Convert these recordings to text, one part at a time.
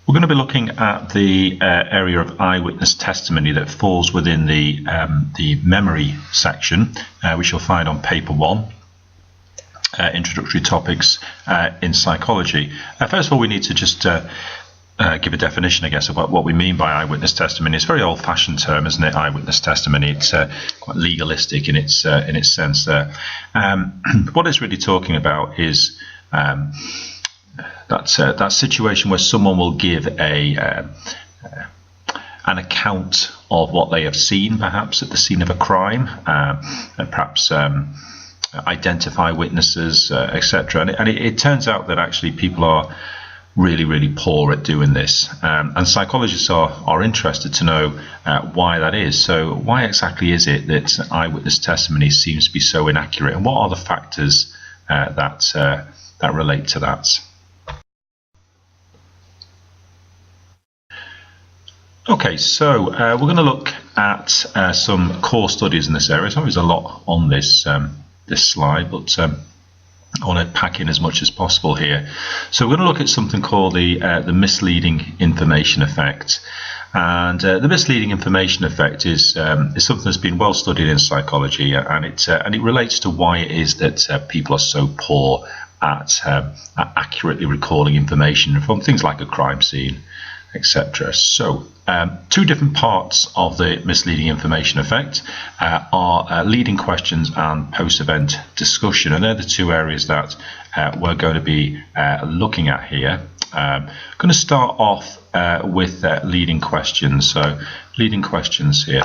We're going to be looking at the area of eyewitness testimony that falls within the memory section, which you'll find on paper 1, introductory topics in psychology. First of all, we need to just give a definition, I guess, about what we mean by eyewitness testimony. It's a very old-fashioned term, isn't it? Eyewitness testimony. It's quite legalistic in its sense there. What it's really talking about is that situation where someone will give an account of what they have seen, perhaps at the scene of a crime, and perhaps identify witnesses, etc. And it turns out that actually people are really poor at doing this, and psychologists are interested to know why that is. So why exactly is it that eyewitness testimony seems to be so inaccurate, and what are the factors that relate to that? Okay, so we're going to look at some core studies in this area. So there's a lot on this slide, but I want to pack in as much as possible here. So we're going to look at something called the misleading information effect. And the misleading information effect is something that's been well studied in psychology, and it relates to why it is that people are so poor at accurately recalling information from things like a crime scene, etc. So two different parts of the misleading information effect are leading questions and post-event discussion, and they're the two areas that we're going to be looking at here. I'm going to start off with leading questions. So leading questions here.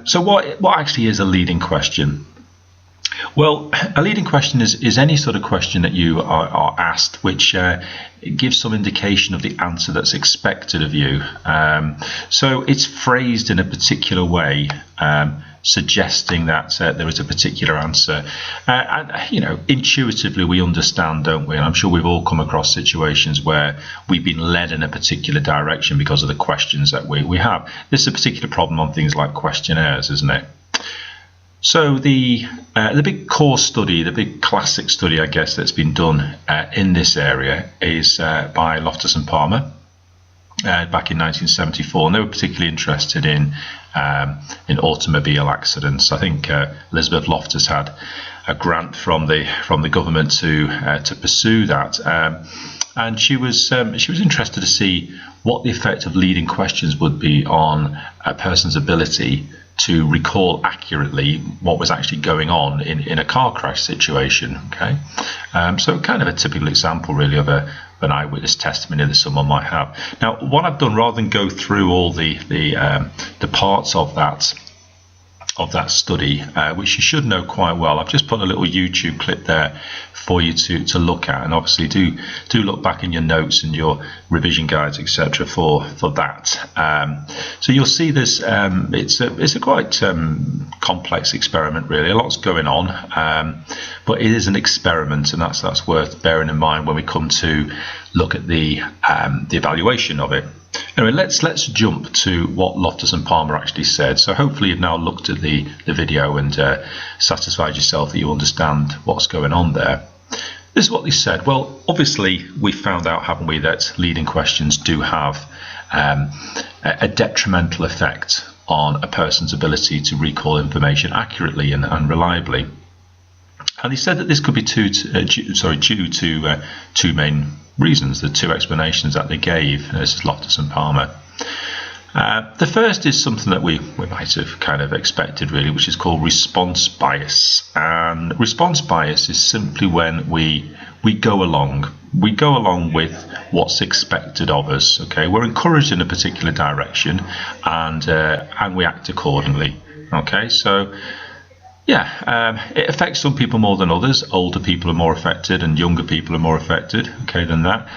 So what actually is a leading question? Well, a leading question is any sort of question that you are asked which gives some indication of the answer that's expected of you. So it's phrased in a particular way, suggesting that there is a particular answer. And, you know, intuitively we understand, don't we? And I'm sure we've all come across situations where we've been led in a particular direction because of the questions that we have. This is a particular problem on things like questionnaires, isn't it? So the big core study, the big classic study, I guess, that's been done in this area is by Loftus and Palmer back in 1974, and they were particularly interested in automobile accidents. I think Elizabeth Loftus had a grant from the government to pursue that, and she was interested to see what the effect of leading questions would be on a person's ability to recall accurately what was actually going on in a car crash situation. Okay, so kind of a typical example really of an eyewitness testimony that someone might have. Now, what I've done, rather than go through all the parts of that study, which you should know quite well, I've just put a little YouTube clip there for you to look at, and obviously do look back in your notes and your revision guides, etc. for that. So you'll see this. It's a quite complex experiment, really. A lot's going on, but it is an experiment, and that's worth bearing in mind when we come to look at the evaluation of it. Anyway, let's jump to what Loftus and Palmer actually said. So hopefully you've now looked at the video and satisfied yourself that you understand what's going on there. This is what they said. Well, obviously we found out, haven't we, that leading questions do have a detrimental effect on a person's ability to recall information accurately and reliably. And he said that this could be due to two main reasons, the two explanations that they gave. This is Loftus and Palmer. The first is something that we might have kind of expected, really, which is called response bias. And response bias is simply when we go along with what's expected of us. Okay, we're encouraged in a particular direction, and we act accordingly. Okay, so yeah, it affects some people more than others. Older people are more affected and younger people are more affected, okay, than that.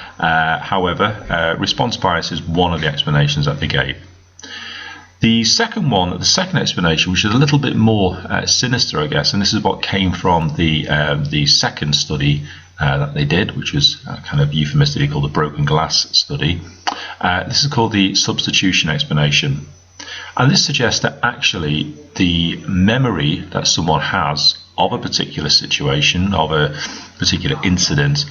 However, response bias is one of the explanations that they gave. The second explanation, which is a little bit more sinister, I guess, and this is what came from the second study that they did, which was kind of euphemistically called the broken glass study. This is called the substitution explanation. And this suggests that actually the memory that someone has of a particular situation, of a particular incident,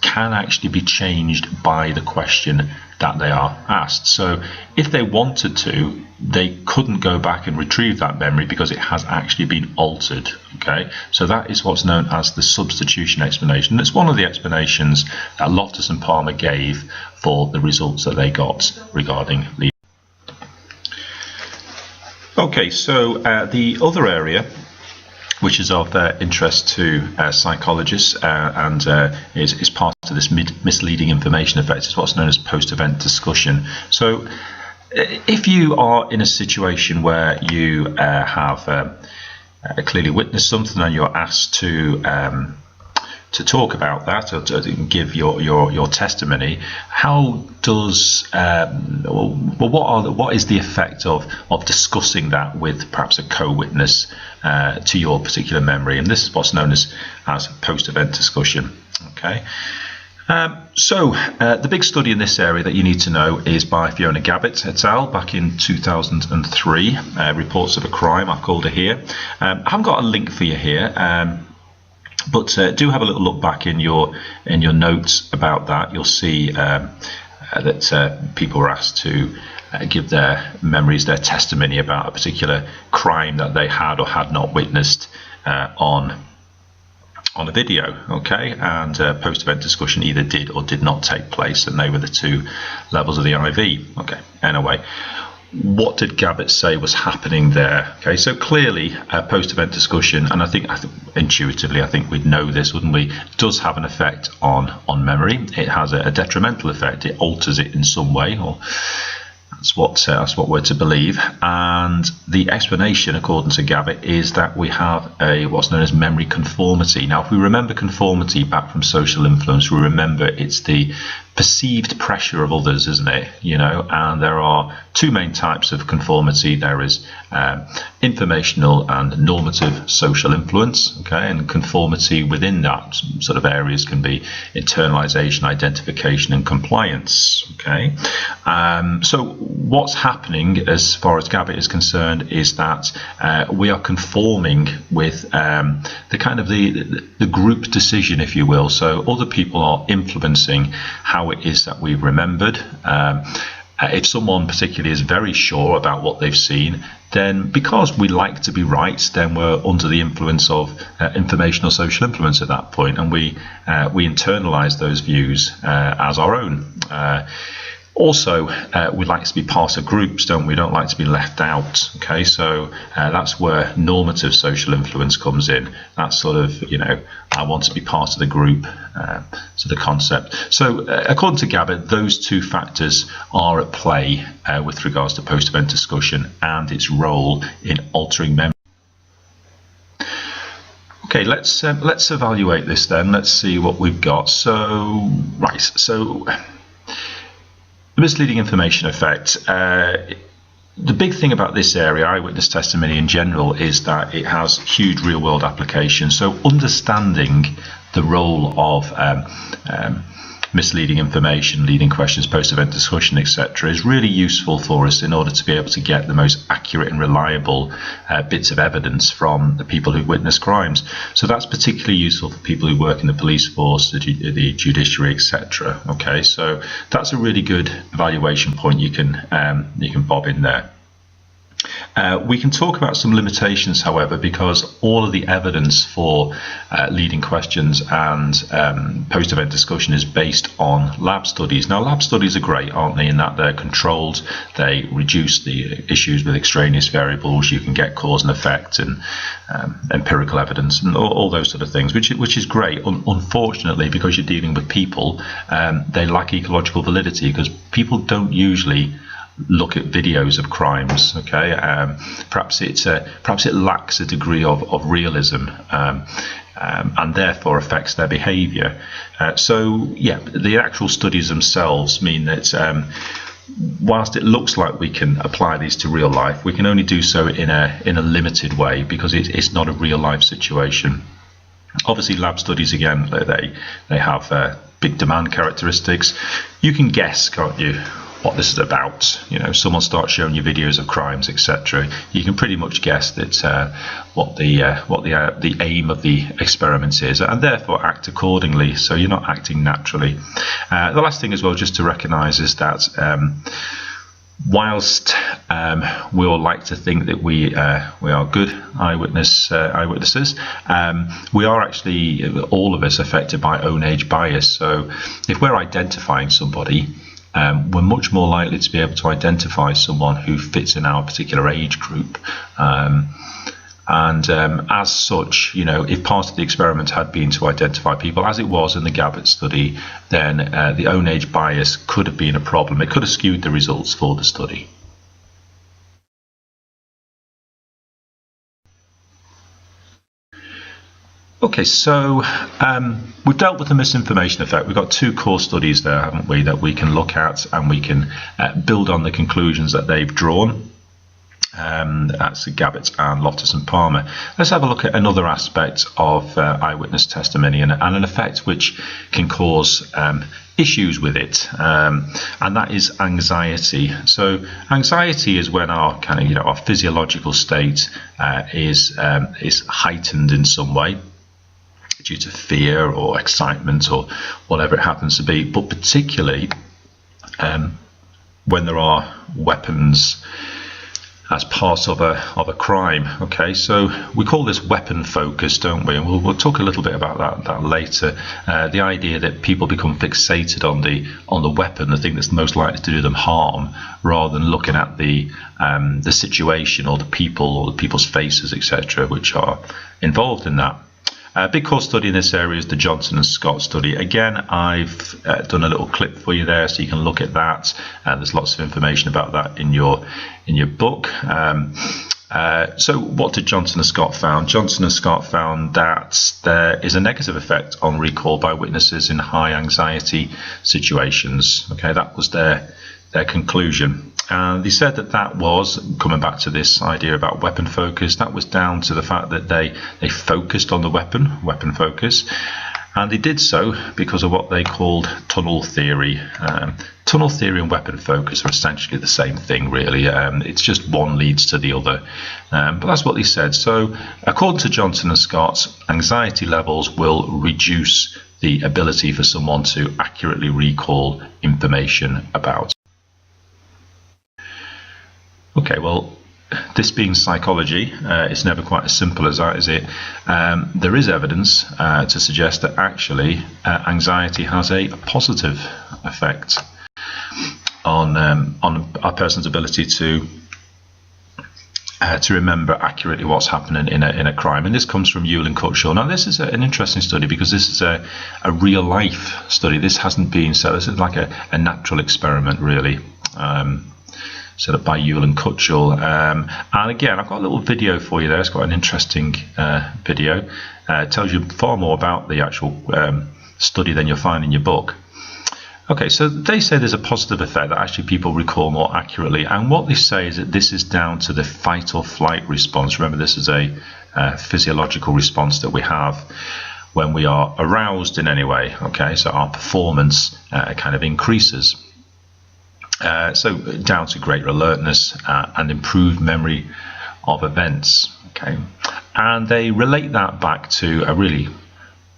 can actually be changed by the question that they are asked. So if they wanted to, they couldn't go back and retrieve that memory because it has actually been altered. Okay, so that is what's known as the substitution explanation. It's one of the explanations that Loftus and Palmer gave for the results that they got regarding leading. Okay, so the other area which is of interest to psychologists and is part of this misleading information effect, is what's known as post-event discussion. So if you are in a situation where you have clearly witnessed something and you're asked to talk about that or to give your testimony, how does what is the effect of discussing that with perhaps a co-witness to your particular memory? And this is what's known as post-event discussion. Okay. So the big study in this area that you need to know is by Fiona Gabbett et al. Back in 2003. Reports of a crime, I've called it here. I haven't got a link for you here. But do have a little look back in your notes about that. You'll see that people were asked to give their memories, their testimony about a particular crime that they had or had not witnessed on a video. Okay, and post-event discussion either did or did not take place, and they were the two levels of the IV. Okay, anyway. What did Gabbett say was happening there? Okay, so clearly post-event discussion, and I think intuitively I think we'd know this, wouldn't we, does have an effect on memory. It has a detrimental effect. It alters it in some way, or that's what we're to believe. And the explanation, according to Gabbett, is that we have what's known as memory conformity. Now, if we remember conformity back from social influence, we remember it's the perceived pressure of others, isn't it? You know, and there are two main types of conformity. There is informational and normative social influence. Okay, and conformity within that sort of areas can be internalization, identification, and compliance. Okay, so what's happening as far as Gabbett is concerned is that we are conforming with the kind of the group decision, if you will. So other people are influencing how it is that we've remembered. If someone particularly is very sure about what they've seen, then because we like to be right, then we're under the influence of informational social influence at that point, and we internalize those views as our own. Also, we like to be part of groups, don't we? Don't like to be left out. Okay, so that's where normative social influence comes in. That's sort of, you know, I want to be part of the group, so the concept. So according to Gabbett, those two factors are at play with regards to post-event discussion and its role in altering memory. Okay, let's evaluate this then. Let's see what we've got. So, right, so the misleading information effect. The big thing about this area, eyewitness testimony in general, is that it has huge real-world application. So understanding the role of misleading information, leading questions, post-event discussion, etc., is really useful for us in order to be able to get the most accurate and reliable bits of evidence from the people who witness crimes. So that's particularly useful for people who work in the police force, the judiciary, etc. Okay, so that's a really good evaluation point you can bob in there. We can talk about some limitations, however, because all of the evidence for leading questions and post-event discussion is based on lab studies. Now, lab studies are great, aren't they, in that they're controlled, they reduce the issues with extraneous variables, you can get cause and effect and empirical evidence and all those sort of things, which is great. Unfortunately, because you're dealing with people, they lack ecological validity because people don't usually look at videos of crimes. Okay, perhaps it lacks a degree of realism and therefore affects their behavior. So yeah, the actual studies themselves mean that whilst it looks like we can apply these to real life, we can only do so in a limited way because it's not a real life situation. Obviously, lab studies, again, they have big demand characteristics. You can guess, can't you, what this is about. You know, someone starts showing you videos of crimes, etc. You can pretty much guess that what the aim of the experiment is, and therefore act accordingly. So you're not acting naturally. The last thing as well, just to recognise, is that whilst we all like to think that we are good eyewitnesses, we are actually, all of us, affected by own age bias. So if we're identifying somebody, we're much more likely to be able to identify someone who fits in our particular age group. As such, you know, if part of the experiment had been to identify people, as it was in the Gabbett study, then the own age bias could have been a problem. It could have skewed the results for the study. Okay, so we've dealt with the misinformation effect. We've got two core studies there, haven't we, that we can look at, and we can build on the conclusions that they've drawn. That's Gabbett and Loftus and Palmer. Let's have a look at another aspect of eyewitness testimony and an effect which can cause issues with it, and that is anxiety. So anxiety is when our kind of, you know, our physiological state is heightened in some way due to fear or excitement or whatever it happens to be, but particularly when there are weapons as part of a crime. Okay, so we call this weapon focus, don't we? And we'll talk a little bit about that later. The idea that people become fixated on the weapon, the thing that's most likely to do them harm, rather than looking at the situation or the people's faces, etc., which are involved in that. A big core study in this area is the Johnson and Scott study. Again, I've done a little clip for you there, so you can look at that. There's lots of information about that in your book. So what did Johnson and Scott found? Johnson and Scott found that there is a negative effect on recall by witnesses in high anxiety situations. Okay, that was their conclusion. And they said that was, coming back to this idea about weapon focus, that was down to the fact that they focused on the weapon focus, and they did so because of what they called tunnel theory. Tunnel theory and weapon focus are essentially the same thing, really. It's just one leads to the other, but that's what they said. So according to Johnson and Scott, anxiety levels will reduce the ability for someone to accurately recall information about. Okay, well, this being psychology, it's never quite as simple as that, is it? There is evidence to suggest that actually anxiety has a positive effect on a person's ability to remember accurately what's happening in a crime. And this comes from Ewell and Cutshall. Now, this is an interesting study because this is a real life study. This hasn't been, so this is like a natural experiment, really. Set up by Ewell and Cutshall. And again, I've got a little video for you there. It's quite an interesting video. It tells you far more about the actual study than you'll find in your book. Okay, so they say there's a positive effect that actually people recall more accurately. And what they say is that this is down to the fight or flight response. Remember, this is a physiological response that we have when we are aroused in any way. Okay, so our performance kind of increases. So down to greater alertness and improved memory of events. Okay, and they relate that back to a really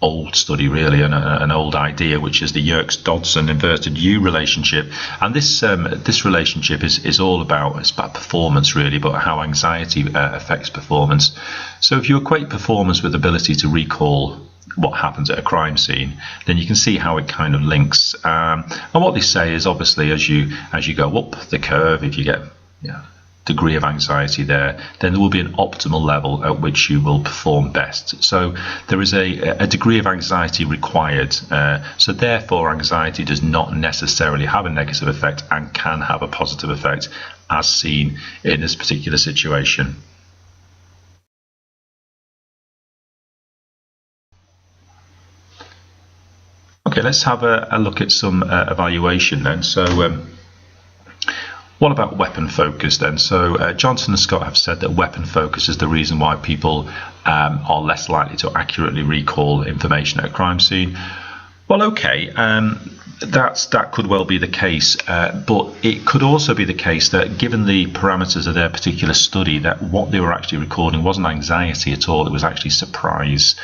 old study, really, and an old idea, which is the Yerkes-Dodson inverted U relationship. And this relationship is all about, it's about performance, really, but how anxiety affects performance. So if you equate performance with ability to recall what happens at a crime scene, then you can see how it kind of links. And what they say is, obviously, as you go up the curve, if you get degree of anxiety there, then there will be an optimal level at which you will perform best. So there is a degree of anxiety required. So therefore, anxiety does not necessarily have a negative effect and can have a positive effect, as seen in this particular situation. Okay, let's have a look at some evaluation then. So what about weapon focus then? So Johnson and Scott have said that weapon focus is the reason why people are less likely to accurately recall information at a crime scene. Well, okay, that could well be the case, but it could also be the case that given the parameters of their particular study, that what they were actually recording wasn't anxiety at all, it was actually surprise.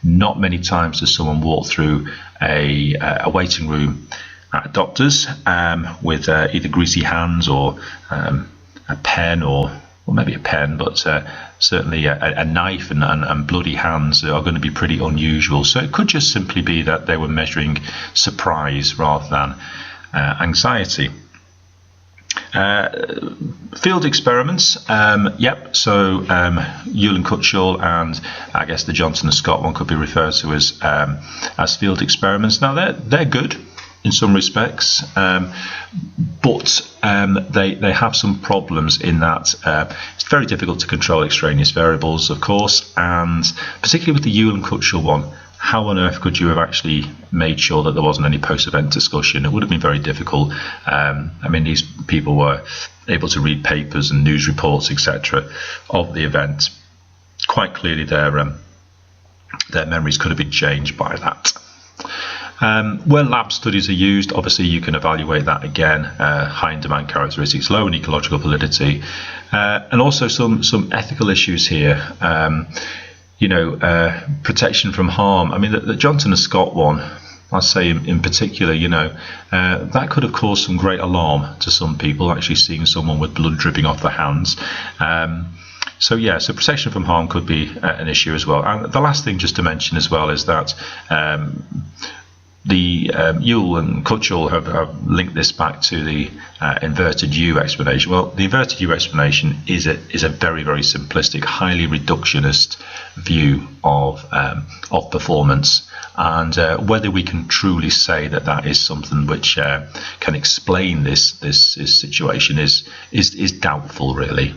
Not many times does someone walk through a waiting room at a doctor's with either greasy hands or a pen or maybe a pen, but certainly a knife and bloody hands are going to be pretty unusual. So it could just simply be that they were measuring surprise rather than anxiety. Field experiments, yep, so Yule Cutshall and I guess the Johnson and Scott one could be referred to as field experiments. Now they're good in some respects, but they have some problems in that it's very difficult to control extraneous variables, of course, and particularly with the Yule and Cutshall one, how on earth could you have actually made sure that there wasn't any post-event discussion? It would have been very difficult. I mean, these people were able to read papers and news reports, etc., of the event. Quite clearly, their memories could have been changed by that. Where lab studies are used, obviously you can evaluate that again, high in demand characteristics, low in ecological validity, and also some ethical issues here. Protection from harm. I mean, the Johnson and Scott one, I say in particular, that could have caused some great alarm to some people, actually seeing someone with blood dripping off their hands. So protection from harm could be an issue as well. And the last thing just to mention as well is that the Yule and Cutshall have linked this back to the inverted U explanation. Well, the inverted U explanation is a very, very simplistic, highly reductionist view of performance, and whether we can truly say that is something which can explain this situation is doubtful, really.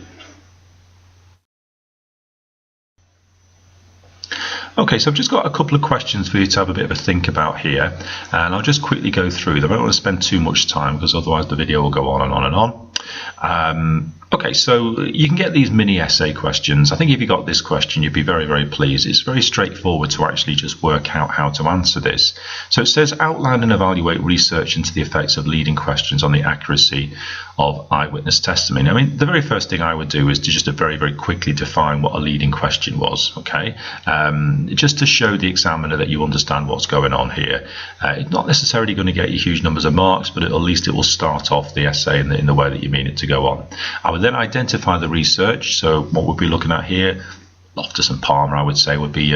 Okay, so I've just got a couple of questions for you to have a bit of a think about here, and I'll just quickly go through them. I don't want to spend too much time because otherwise the video will go on and on and on. Okay, so you can get these mini essay questions. I think if you got this question, you'd be very, very pleased. It's very straightforward to actually just work out how to answer this. So it says, outline and evaluate research into the effects of leading questions on the accuracy of eyewitness testimony. I mean, the very first thing I would do is to just very, very quickly define what a leading question was, okay? Just to show the examiner that you understand what's going on here. It's not necessarily going to get you huge numbers of marks, but at least it will start off the essay in the way that you mean it to go on. I would then identify the research. So what we'll be looking at here, Loftus and Palmer, I would say, would be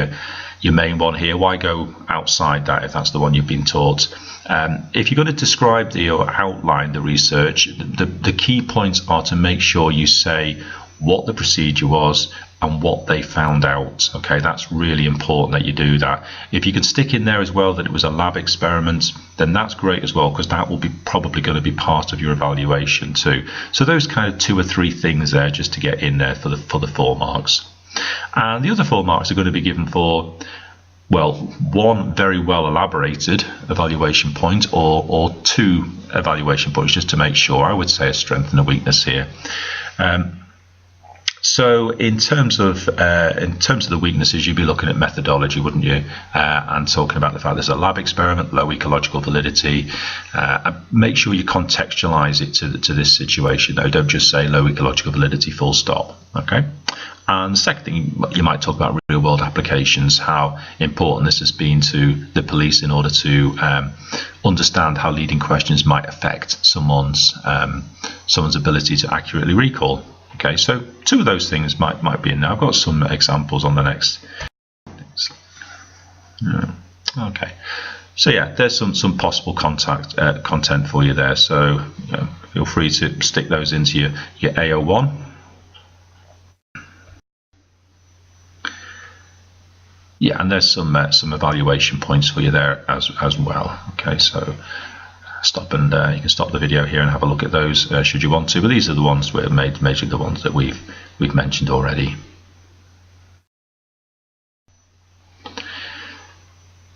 your main one here. Why go outside that if that's the one you've been taught? If you're going to describe or outline the research, the key points are to make sure you say what the procedure was and what they found out. Okay, that's really important that you do that. If you can stick in there as well that it was a lab experiment, then that's great as well, because that will be probably going to be part of your evaluation too. So those kind of 2 or 3 things there just to get in there for the 4 marks. And the other 4 marks are going to be given for, well, 1 very well elaborated evaluation point or 2 evaluation points just to make sure. I would say a strength and a weakness here. So in terms of the weaknesses, you'd be looking at methodology, wouldn't you? And talking about the fact there's a lab experiment, low ecological validity. Make sure you contextualize it to this situation, though. Don't just say low ecological validity, full stop. Okay. And the second thing, you might talk about real world applications, how important this has been to the police in order to understand how leading questions might affect someone's ability to accurately recall. Okay, so 2 of those things might be in there. I've got some examples on the next. Okay, so yeah, there's some possible content for you there. So feel free to stick those into your AO1. Yeah, and there's some evaluation points for you there as well. Okay, so stop and you can stop the video here and have a look at those should you want to. But these are the ones we've majorly the ones that we've mentioned already.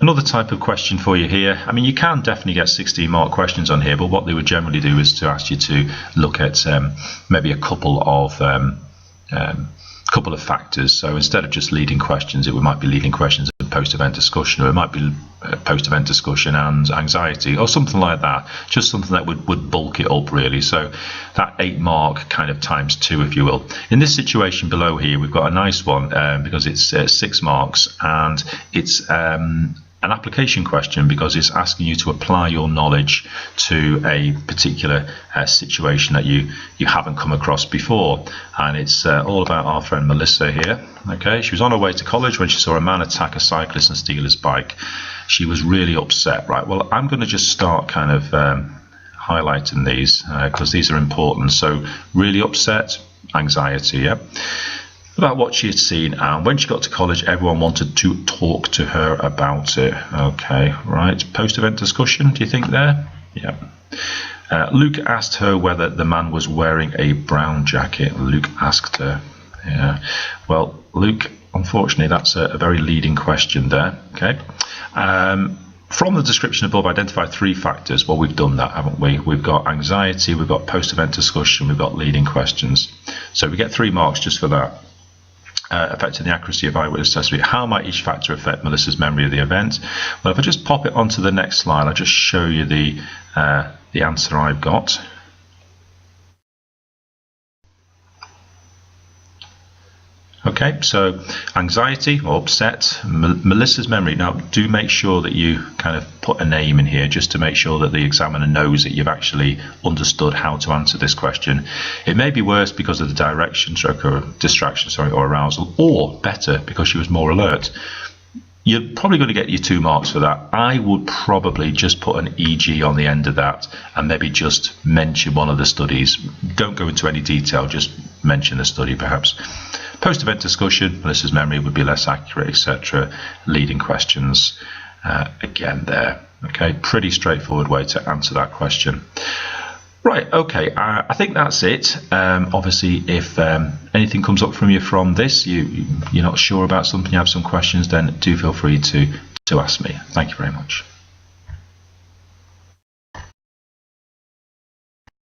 Another type of question for you here. I mean, you can definitely get 16-mark questions on here, but what they would generally do is to ask you to look at maybe a couple of factors. So instead of just leading questions, it might be leading questions and post-event discussion, or it might be post-event discussion and anxiety, or something like that. Just something that would bulk it up really. So that 8 mark kind of times 2, if you will. In this situation below here, we've got a nice one because it's 6 marks, and it's an application question because it's asking you to apply your knowledge to a particular situation that you haven't come across before. And it's all about our friend Melissa here. Okay, she was on her way to college when she saw a man attack a cyclist and steal his bike. She was really upset. Right, well, I'm going to just start kind of highlighting these because these are important. So really upset, anxiety, yeah, about what she had seen, and when she got to college everyone wanted to talk to her about it. Okay, right, post-event discussion, do you think there? Yeah. Luke asked her whether the man was wearing a brown jacket. Luke asked her. Yeah, well, Luke, unfortunately that's a very leading question there. Okay. From the description above, identify 3 factors. Well, we've done that, haven't we? We've got anxiety, we've got post-event discussion, we've got leading questions. So we get 3 marks just for that. Affecting the accuracy of eyewitness testimony. How might each factor affect Melissa's memory of the event? Well, if I just pop it onto the next slide, I'll just show you the answer I've got. Okay, so anxiety or upset, Melissa's memory. Now, do make sure that you kind of put a name in here just to make sure that the examiner knows that you've actually understood how to answer this question. It may be worse because of the distraction, or arousal, or better because she was more alert. You're probably going to get your 2 marks for that. I would probably just put an EG on the end of that and maybe just mention one of the studies. Don't go into any detail, just mention the study perhaps. Post-event discussion, Melissa's memory would be less accurate, etc. Leading questions, again there. Okay, pretty straightforward way to answer that question. Right, okay, I think that's it. Obviously, if anything comes up from you from this, you're not sure about something, you have some questions, then do feel free to ask me. Thank you very much.